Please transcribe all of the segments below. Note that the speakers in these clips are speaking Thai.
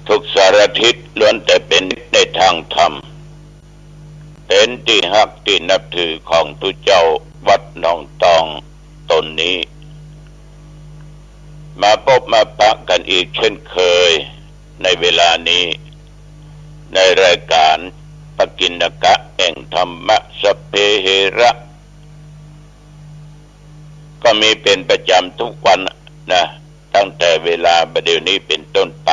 ทุกสารทิศล้วนแต่เป็นในทางธรรมเป็นที่ฮักที่นับถือของทุกเจ้าวัดหนองตองตนนี้มาพบมาปะกันอีกเช่นเคยในเวลานี้ในรายการปกิณกะแห่งธรรมะสพเพเหระก็มีเป็นประจำทุกวันนะตั้งแต่เวลาประเดี๋ยวนี้เป็นต้นไป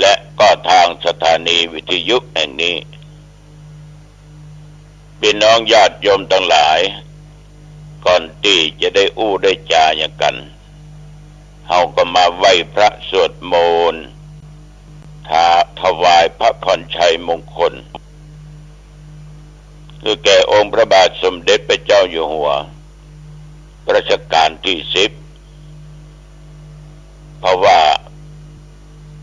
และก็ทางสถานีวิทยุแห่งนี้พี่น้องญาติโยมทั้งหลายก่อนที่จะได้อู้ได้จาอย่างกันเฮาก็มาไหว้พระสวดมนต์ถวายพระพรชัยมงคลคือแก่องค์พระบาทสมเด็จพระเจ้าอยู่หัวรัชกาลที่10เพราะว่า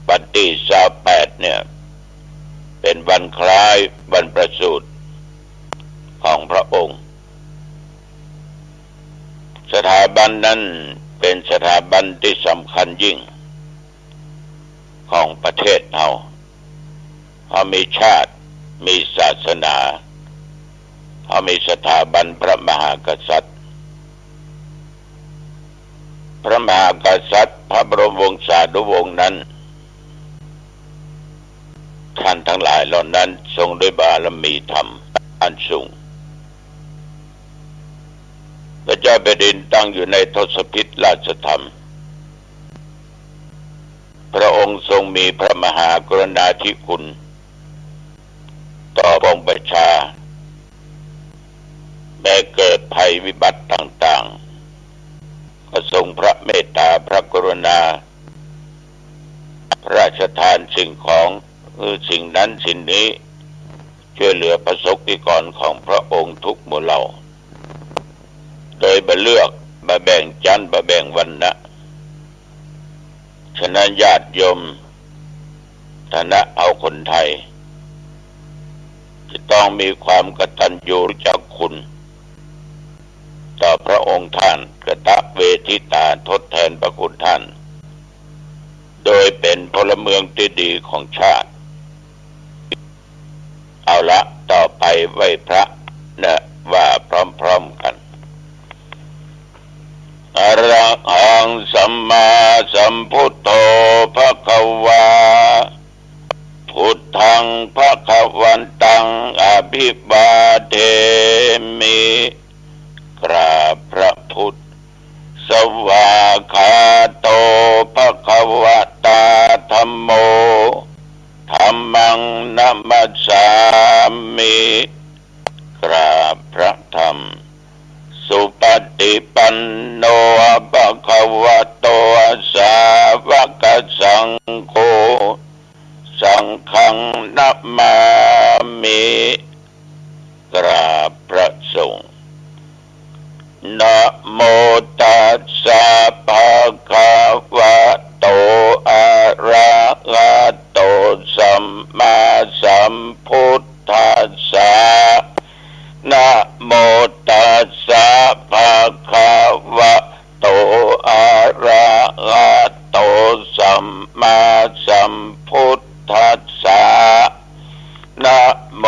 วันที่28เนี่ยเป็นวันคล้ายวันประสูติของพระองค์สถาบันนั้นเป็นสถาบันที่สำคัญยิ่งของประเทศเรามีชาติมีศาสนามีสถาบันพระมหากษัตริย์พระมหากษัตริย์พระบรมวงศานุวงศ์นั้นท่านทั้งหลายเหล่านั้นทรงด้วยบารมีธรรมอันสูงพระเจ้าแผ่นดินตั้งอยู่ในทศพิธราชธรรมพระองค์ทรงมีพระมหากรุณาธิคุณต่อปวงประชาแม้เกิดภัยวิบัติต่างๆก็ทรงพระเมตตาพระกรุณาพระราชทานสิ่งของสิ่งนั้นสิ่งนี้ช่วยเหลือประสบนิกรของพระองค์ทุกหมู่เหล่าโดยบ่เลือกบ่แบ่งชั้นบ่แบ่งวรรณะฉะนั้นญาติโยมฐานะเอาคนไทยจะต้องมีความกตัญญูรู้จักคุณต่อพระองค์ท่านกตเวทิตาทดแทนพระคุณท่านโดยเป็นพลเมืองที่ดีของชาติเอาละต่อไปไหว้พระนะว่าพร้อมๆกันอะระหังสัมมาสัมพุทโธภควาพุทธังภวันตังอภิวาเทมิกราบพระพุทธสวากขาโตภควตาธัมโมธัมมังนัมมัสสามิกราบพระธรรมสุปฏิปันโนภควโตสาวกสังโฆสังฆังนัมมามิกราบพระสงฆ์นะโมตัสสะภะคะวะโตอะระหะโตสัมมาสัมพุทธัสสะนะโมตัสสะภะคะวะโตอะระหะโตสัมมาสัมพุทธัสสะนะโม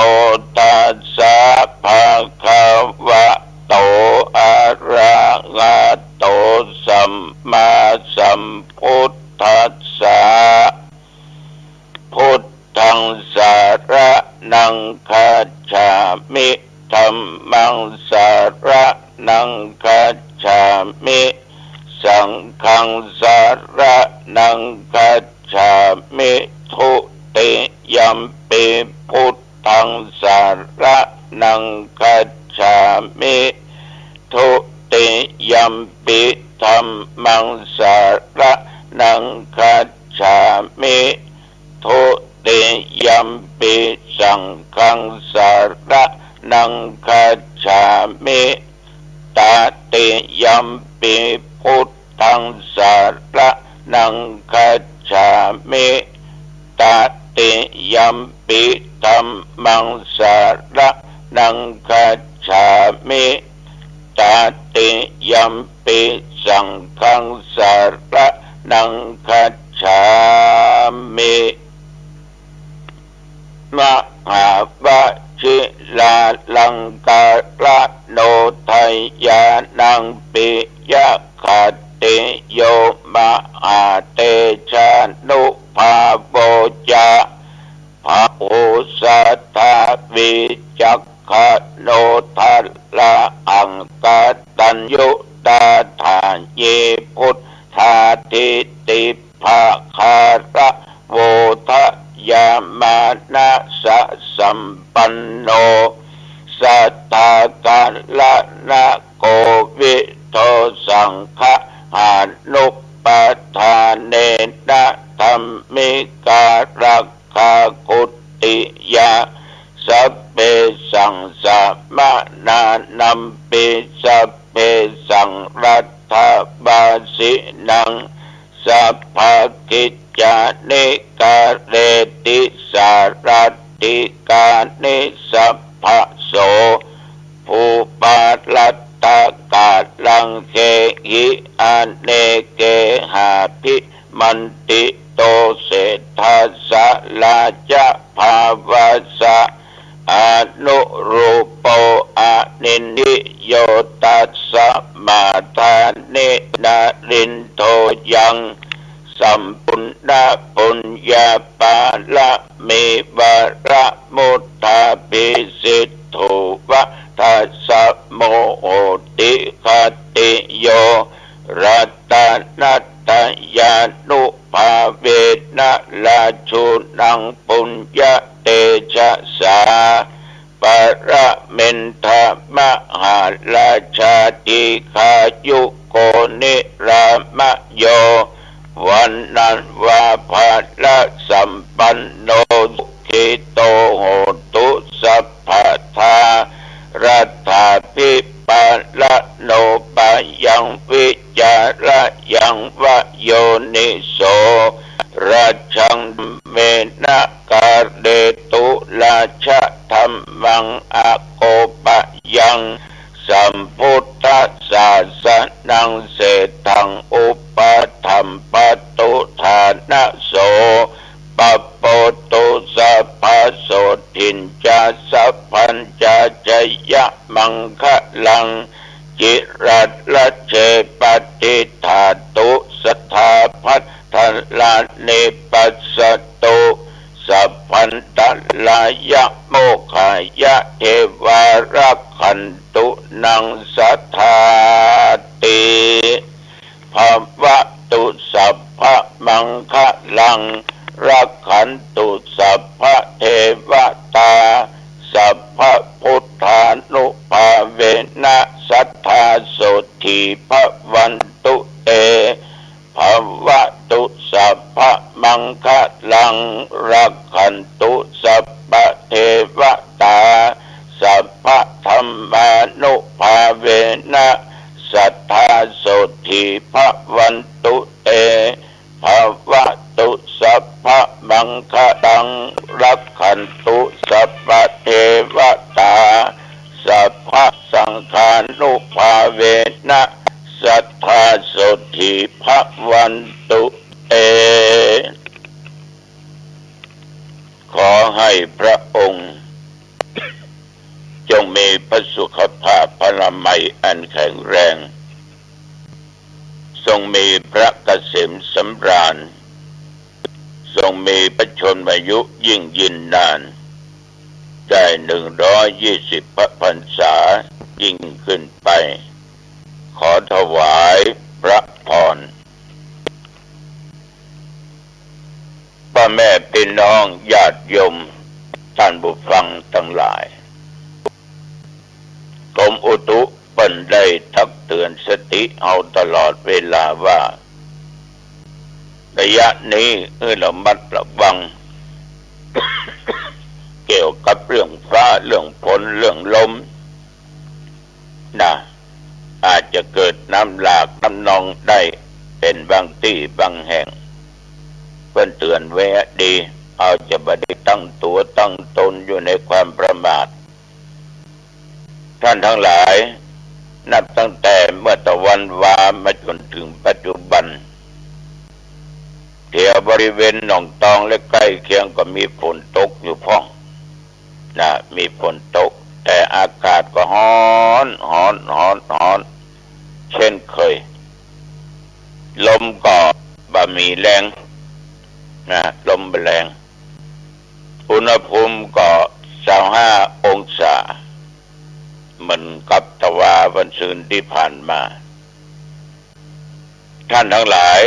ตัสสะภะคะวะโตอะระหะโตสัมมาสัมพุทธัสสะพุทธังสารนังคัจฉามิธัมมังสารนังคัจฉามิสังฆังสารนังคัจฉามิทุติยัมปิพุทธังสารนังคัจฉามิทุติยัมปิธัมมังสารนังคัจฉามิทุติยัมปิสังฆังสารนังคัจฉามิตติยัมปิพุทธังสารนังคัจฉามิตติยัมปิธัมมังสารนังคัจฉามิตติยัมปิสังฆังสารนังคัจฉา มิมหาวชิลาลังการะโนไทยานังปิยะขัตติโยมหาเตชะนุภาโวจาภาโอสัทธาวิจักขโนทัลละอังกตัญญุตาทานเยพุทธาทิติภาคาระโวทะยามานะสะสัมปันโนสัทธากาละนะโกวิโทสังฆานุปทานเนนะธัมมิการักขากุติยาสัพเพสังสามนานัมปิสัพเพสังรัตถบาสินังสัพพกิจจานิกาเรติสารติกานิสัพพโสภูปาลัตตากาลังเกหิอเนเกหาภิมันติโตเศรษฐาสะลาจะภาวะสะอนุรูปโปอนินทิโยตัสสะมาทานินารินโทยังสัมปุณณปุญญาปาละเมวะระมุตตาปิสิทธุวะทัสสะโมโหติคติโยรัตนัตตยานุภาเวนะลาชุนังปุญญเตชะสาปะระเมนทมหาราชาติขายุโกนิรามโยวันนันวาภาละสัมปันโนสุขิโตโหตุสัพพทารัตถาภิปัลละโนปะยังวิจาระยังวะโยนิโสราชังเมนะกาเดตุลาชะธัมมังอโกปะยังสัมพุทธศาสนังเศทังอุปถัมปตุฐานะโสปโปตุสัพพโสทินจาสัพพัญจาจยะมังคะลังจิรัตละเชปฏิธาตุสัทธาพัทธัลลานิปัสสตุสัพพันตลายะโมขายะเทวารักขันตุนังสัทธาติภวตุสัพพะมังคะลังรักขันตุสัพพะเทวตาสัพพะพุทธานุภาเวนะสัทธาโสทิภวันตุเตภวตุสัพพะมังคะลังรักขันตุสัพพะเทวตาสัพพะธัมมานุภาเวนะสัทธาโสทิภวันตุเตภวตุสัพพะมังคะลังรักขันตุสัพพะเทวตาสัพพะสังฆานุภาเวนะสัทธาโสทิภวันตุเตขอให้พระองค์จงมีพระสุขภาพพลามัยอันแข็งแรงทรงมีพระเกษมสำราญทรงมีพระชนมายุยิ่งยืนนานได้120 พระพรรษายิ่งขึ้นไปขอถวายพระพรพ่อแม่พี่น้องญาติโยมท่านผู้ฟังทั้งหลายกรมอุตุเปิ้นได้ทักเตือนสติเอาตลอดเวลาว่าระยะนี้ระมัดระวัง เกี่ยวกับเรื่องฟ้าเรื่องฝนเรื่องลมนะอาจจะเกิดน้ำหลากน้ำนองได้เป็นบางที่บางแห่งเพิ่นเตือนไว้ดีเอาจะบ่ได้ตั้งตัวตั้งตนอยู่ในความประมาทท่านทั้งหลายนับตั้งแต่เมื่อตะวันวามาจนถึงปัจจุบันเทว ริเวณหนองตองและใกล้เคียงก็มีฝนตกอยู่พ้องมีฝนตกแต่อากาศก็ร้อนเช่นเคยลมก็บ่มีแรงลมแรงอุณหภูมิก็25 องศาเหมือนกับตะวาวันศุกร์ที่ผ่านมาท่านทั้งหลาย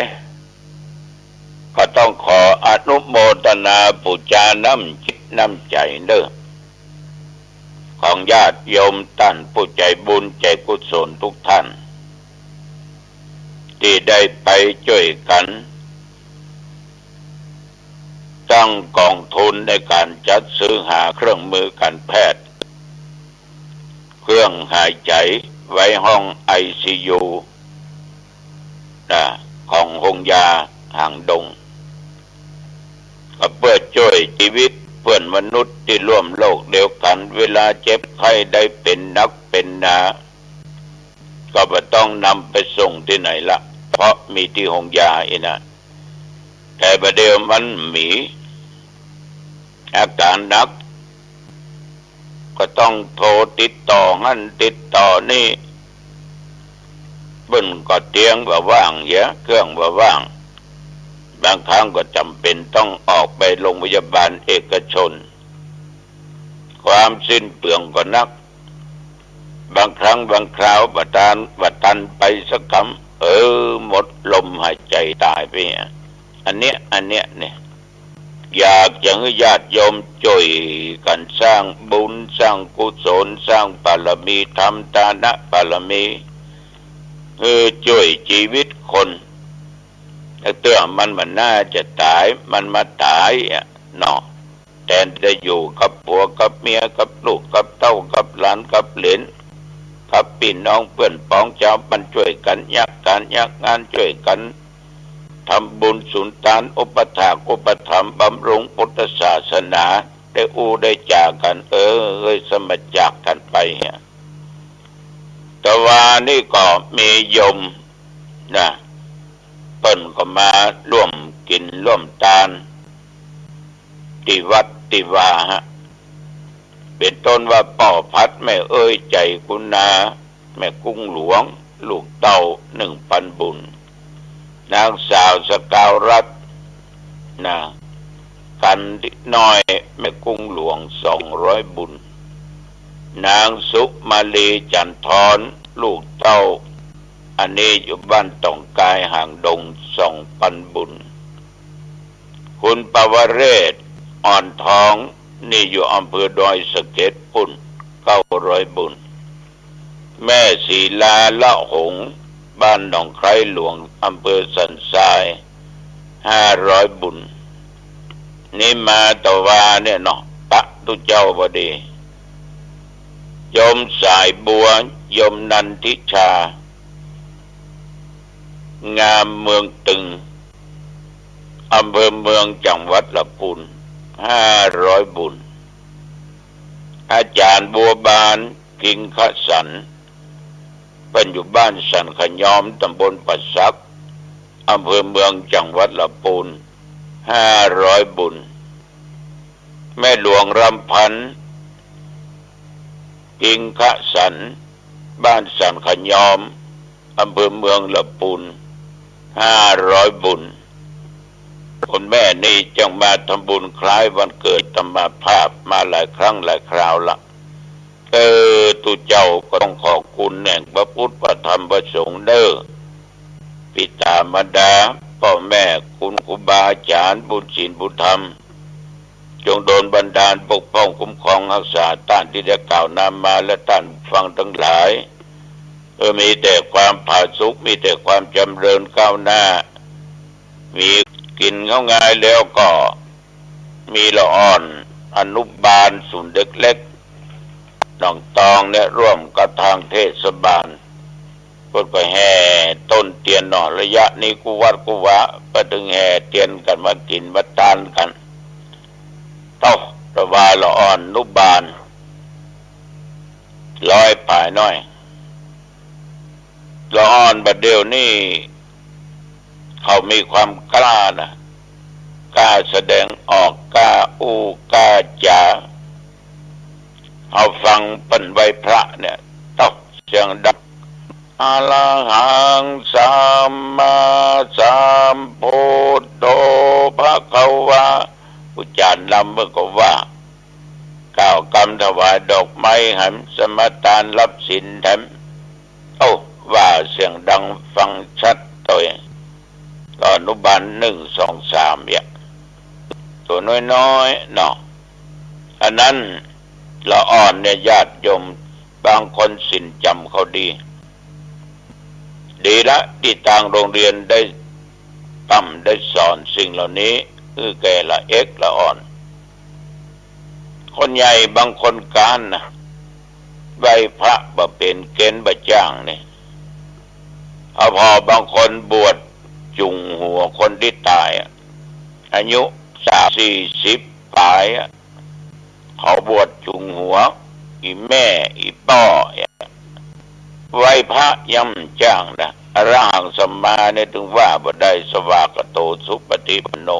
ก็ต้องขออนุโมทนาบูชาน้ำจิตน้ำใจเด้อของญาติโยมท่านผู้ใจบุญใจกุศลทุกท่านที่ได้ไปช่วยกันตั้งกองทุนในการจัดซื้อหาเครื่องมือการแพทย์เครื่องหายใจไว้ห้อง ICU ของโรงยาหางดงก็เพื่อช่วยชีวิตเพื่อนมนุษย์ที่ร่วมโลกเดียวกันเวลาเจ็บไข้ได้เป็นนักเป็นนาก็ไม่ต้องนำไปส่งที่ไหนละเพราะมีที่โรงยาแต่ประเดี๋ยวมันมีอาการหนักก็ต้องโทรติดต่อหั่นติดต่อนี่บึ้นก็เตียงว่าว่างเครื่องว่าว่างบางครั้งก็จำเป็นต้องออกไปโรงพยาบาลเอกชนความสิ้นเปลืองก็นักบางครั้งบางคราวบัตันไปสักคำหมดลมหายใจตายไปอันเนี้ยเนี่ยอยากจะให้ญาติโยมช่วยกันสร้างบุญสร้างกุศลสร้างบารมีทำทานบารมีช่วยชีวิตคนเตื้อมันน่าจะตายมันมาตายแทนจะอยู่กับผัวกับเมียกับลูกกับเต้ากับหลานกับเหลนกับพี่น้องเพื่อนพ้องชาวบ้านช่วยกันยักงานช่วยกันทำบุญสุนทานอุปถากอุปถัมภ์บำรุงพุทธศาสนาได้จากกันสมจากกันไปแต่ว่านี่ก็มีโยมเปิ้นก็มาร่วมกินร่วมทานที่วัดที่ว่าเป็นต้นว่าป่อพัดแม่ใจคุณนาแม่กุ้งหลวงลูกเต้า1,000 บุญนางสาวสกาวรัตน์กันน้อยแม่กุ้งหลวง200 บุญนางสุมาลีจันทรลูกเต้าอันนี้อยู่บ้านตองกายห่างดง2,000 บุญคุณปวเรศอ่อนทองนี่อยู่อำเภอดอยสะเก็ดปุ่น900 บุญแม่ศรีลาละหงบ้านหนองไคร้หลวงอำเภอสันทราย500 บุญนี่มาตะวาปะตุเจ้าบดีโยมสายบัวโยมนันทิชางามเมืองตึงอำเภอเมืองจังหวัดลำพูน500 บุญอาจารย์บัวบานกิงขสันเป็นอยู่บ้านสันขยอมตำบลปัสสักอำเภอเมืองจังหวัดลำพูน500 บุญแม่หลวงรำพันธ์กิงขสันบ้านสันขยอมอำเภอเมืองลำพูน500 บุญคุณแม่นี่จังมาทำบุญคล้ายวันเกิดธรรมภาพมาหลายครั้งหลายคราวละตุเจ้าก็ต้องขอบคุณแห่งพระพุทธพระธรรมพระสงฆ์ปิตามารดาพ่อแม่คุณครูบาอาจารย์บุญศีลบุญธรรมจงโดนบันดาลปกป้องคุ้มครองรักษาท่านที่ได้กล่าวนำมาและท่านฟังทั้งหลายมีแต่ความผาสุกมีแต่ความจำเริญก้าวหน้ามีกินเข้าง่ายแล้วก็มีละอ่อนอนุบาลศูนย์เด็กเล็กหนองตองเนี่ยร่วมกับทางเทศบาลก็แห่ต้นเทียนระยะนี้กูวัดกูวะไปถึงแห่เทียนกันมากินมาทานกันระวาละอ่อนอนุบาลร้อยป่ายน้อยละอ่อนบัดเดียวนี่เขามีความกล้า ล้าแสดงออกกล้าอู้กล้าจาเอาฟังปันไว้พระเนี่ยต้องเสียงดังอะระหังสัมมาสัมพุทโธภควาอุจารลำเมื่อก็ว่าก้าวกำถวายดอกไม้หันสมทานรับศีลแถมโอ้ว่าเสียงดังฟังชัดตัวตอนอนุบาล1 2 3เนี่ยตัวน้อยๆเนาะอันนั้นละอ่อนเนี่ยญาติโยมบางคนสินจำเขาดีละที่ต่างโรงเรียนได้ปั้มได้สอนสิ่งเหล่านี้คือแก่ละเอกละอ่อนคนใหญ่บางคนการนะใบพระบ่เป็นเกณฑ์บ่จ้างเนี่ยเอาพอบางคนบวชจุงหัวคนที่ตายอายุ40ปลายเขาบวชจุงหัวอีแม่อีป้อไหว้พระย่ำจ้างนะอรหังสัมมาเนี่ยถึงว่าบ่ได้สวากโตสุปฏิปันโน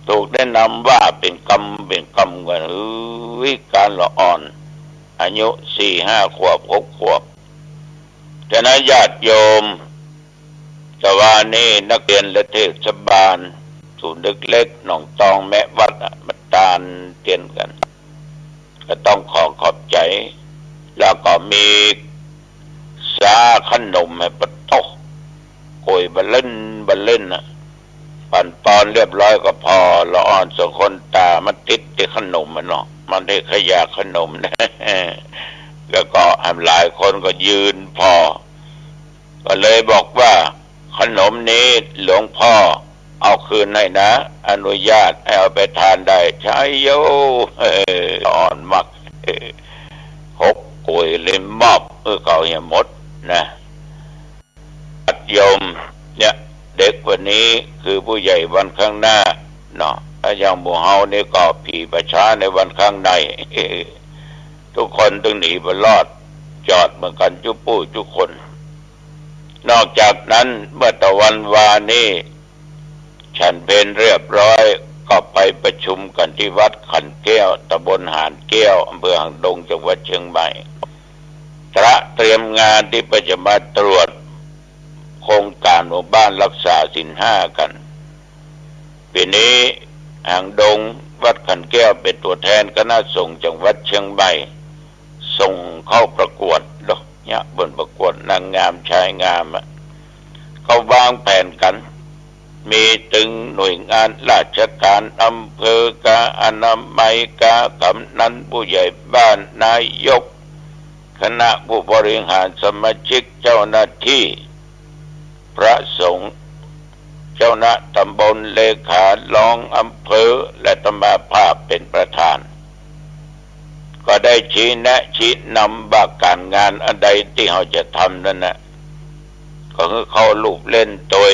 ถูกแนะนำว่าเป็นกรรมกันการละอ่อนอายุ4-5 ขวบ6 ขวบฉะนั้นญาติโยมแต่ว่านี่นักเรียนและเทศบาลศูนย์เล็กๆหนองตองแม่วัดมาตานเตียนกันก็ต้องขอบใจแล้วก็มีสาขนมให้ปะโตโกยบัลเล่นนะปั่นปอนเรียบร้อยก็พอละอ่อนส่วนคนตามันติดที่ขนมมันเนาะมันได้ขยะขนมนะแล้วก็หลายคนก็ยืนพอก็เลยบอกว่าขนมนี้หลวงพ่อเอาคืนให้นะอนุญาตให้เอาไปทานได้ใช่โยอ่อนมากหกโกยเล่มมอบเขาเหี่ยหมดนะอัดโยมเนี่ยเด็กวันนี้คือผู้ใหญ่วันข้างหน้าเนาะถ้าอย่างหมู่เฮานี่ก็ผีประชาในวันข้างในทุกคนต้องหนีไปรอดจอดเหมือนกันจุปู้ทุกคนนอกจากนั้นเมื่อตะวันวานี้ฉันเพลเรียบร้อยก็ไปประชุมกันที่วัดขันแก้วตำบลหานแก้วอำเภอหางดงจังหวัดเชียงใหม่เตรียมงานที่จะมาตรวจโครงการหมู่บ้านรักษาศีล5กันปีนี้หางดงวัดขันแก้วเป็นตัวแทนคณะสงฆ์จังหวัดเชียงใหม่ส่งเข้าประกวดเนี่ยบนประกวดนางงามชายงามเขาวางแผนกันมีถึงหน่วยงานราชการอำเภอกาอนามัยกากำนันผู้ใหญ่บ้านนายกคณะผู้บริหารสมาชิกเจ้าหน้าที่พระสงฆ์เจ้าหน้าตำบลเลขารองอำเภอและตมาภาพเป็นประธานก็ได้ชี้แนะชี้นำว่าการงานอันใดที่เขาจะทำนั่นนะก็คือเขาลูกเล่นโดย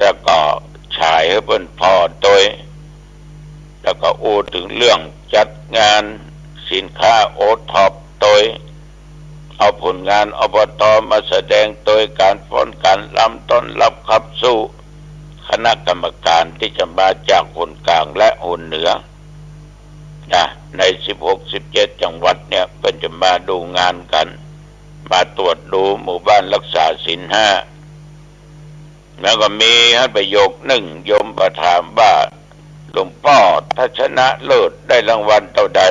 แล้วก็ฉายให้เพิ่นพอโดยแล้วก็อู้ถึงเรื่องจัดงานสินค้าโอท็อปโดยเอาผลงานอบต.มาแสดงโดยการฟ้อนการรำต้นรับขับสู้คณะกรรมการที่จะมาจากคนกลางและคนเหนือนะใน16-17 จังหวัดเนี่ยเป็นจะมาดูงานกันมาตรวจดูหมู่บ้านรักษาศีล5แล้วก็มีประโยคหนึ่งโยมประถามว่าหลวงพ่อถ้าชนะเลิศได้รางวัลเท่าใด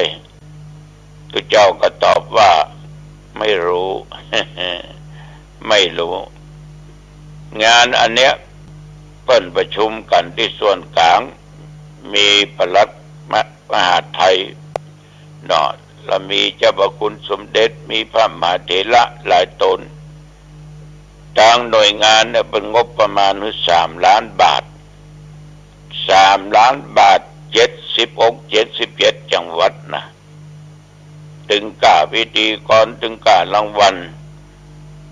ตัวเจ้าก็ตอบว่าไม่รู้ ไม่รู้งานอันเนี้ยเปิ้นประชุมกันที่ส่วนกลางมีปลัดมหาดไทยเนาะแล้วมีเจ้าพระคุณสมเด็จมีพระมหาเถระหลายตนทางหน่วยงานเนี่ยเป็นงบประมาณ3 ล้านบาท3 ล้านบาท76-77 จังหวัดนะถึงก่าพิธีกรถึงก่ารางวัล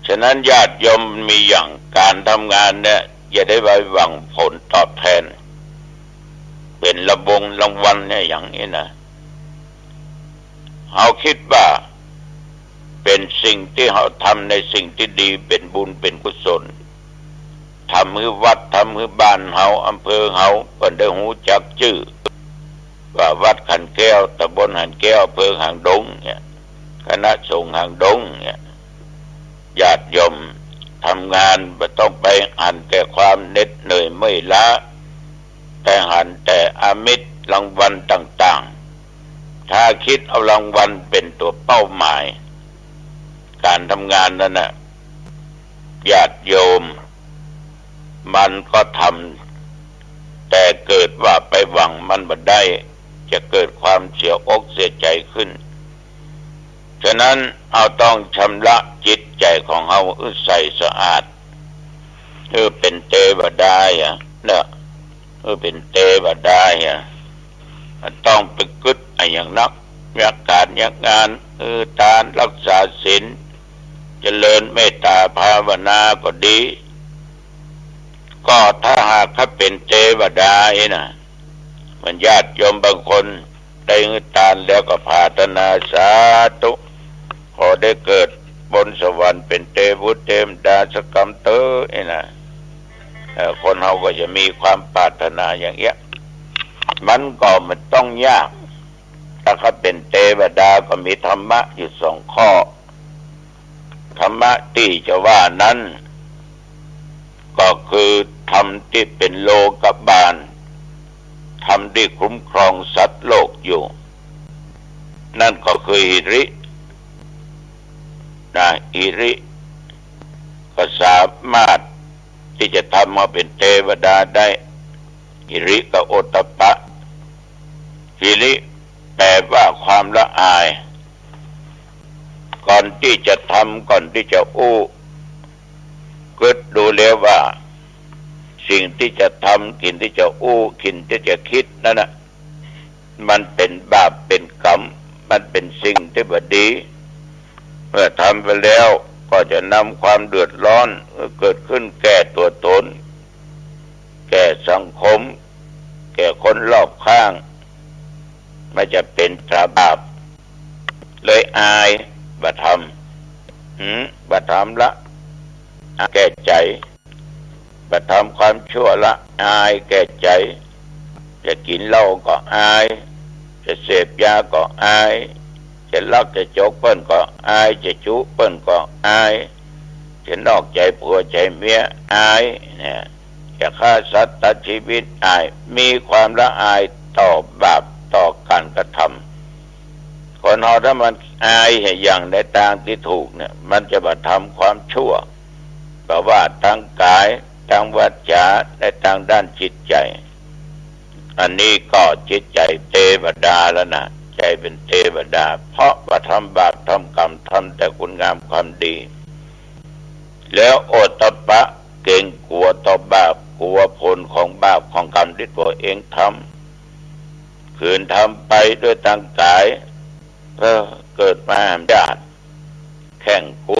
ฉะนั้นญาติโยมมีอย่างการทำงานเนี่ยอย่าได้ไว้หวังผลตอบแทนเป็นรางวัลเนี่ยอย่างนี้นะเขาคิดว่าเป็นสิ่งที่เขาทำในสิ่งที่ดีเป็นบุญเป็นกุศล ทำให้วัดทำให้บ้านเฮาอำเภอเฮาเพิ่นได้หูจักชื่อว่าวัดขันแก้วตำบลหันแก้วอำเภอหางดงเนี่ยคณะสงฆ์หางดงเนี่ยญาติโยมทำงานไม่ต้องไปหันแต่ความเหน็ดเหนื่อยไม่ล้าแต่หันแต่อามิตรรางวัลต่างๆถ้าคิดเอารางวัลเป็นตัวเป้าหมายการทำงานนั้นน่ะญาติโยมมันก็ทำแต่เกิดว่าไปหวังมันบ่ได้จะเกิดความเสียอกเสียใจขึ้นฉะนั้นเอาต้องชำระจิตใจของเราใส่สะอาดเป็นเทวดาเนี่ยเป็นเทวดาต้องไปกึศอย่างนักยักการยักงานทานรักษาศีลเจริญเมตตาภาวนาก็ดีก็ถ้าหากเขาเป็นเทวดานะมันญาติโยมบางคนได้เงินทานแล้วก็ภาวนาสาธุขอได้เกิดบนสวรรค์เป็นเทวุตเทมดาสกัมเตอร์นะคนเราก็จะมีความปรารถนาอย่างเงี้ยมันก็มันต้องยากถ้าเขาเป็นเทวดาก็มีธรรมะอยู่2 ข้อธรรมะที่จะว่านั้นก็คือธรรมที่เป็นโลกบาลธรรมที่คุ้มครองสัตว์โลกอยู่นั่นก็คืออิริอิริก็สามารถที่จะทำมาเป็นเทวดาได้อิริกับโอตตัปปะอิริแปลว่าความละอายก่อนที่จะทำก่อนที่จะคิดดูแล้วว่าสิ่งที่จะทำสิ่งที่จะสิ่งที่จะคิดนั่นน่ะมันเป็นบาปเป็นกรรมมันเป็นสิ่งที่บ่ดีเมื่อทำไปแล้วก็จะนำความเดือดร้อนเกิดขึ้นแก่ตัวตนแก่สังคมแก่คนรอบข้างมันจะเป็นตราบาปเลยอายบ่ทำบ่ทำละแก่ใจบ่ทำความชั่วละอายแก่ใจจะกินเหล้าก็อายจะเสพยาก็อายจะลักจะจกเปิ้นก็อายจะจุเปิ้นก็อายจะนอกใจผัวใจเมียอายเนี่ยจะฆ่าสัตว์ตัดชีวิตอายมีความละอายต่อบาปต่อการกระทำคนเราถ้ามันอายอย่างในทางที่ถูกเนี่ยมันจะมาทำความชั่วเพราะว่าทางกายทางวาจาและทางด้านจิตใจอันนี้ก็จิตใจเทวดาแล้วนะใจเป็นเทวดาเพราะว่าทำบาปทำกรรมทำแต่คุณงามความดีแล้วโอตตัปปะเกรงกลัวต่อบาปกลัวผลของบาปของกรรมที่ตัวเองทำขืนทำไปด้วยทางกายเกิดมาญาติแข่งกุ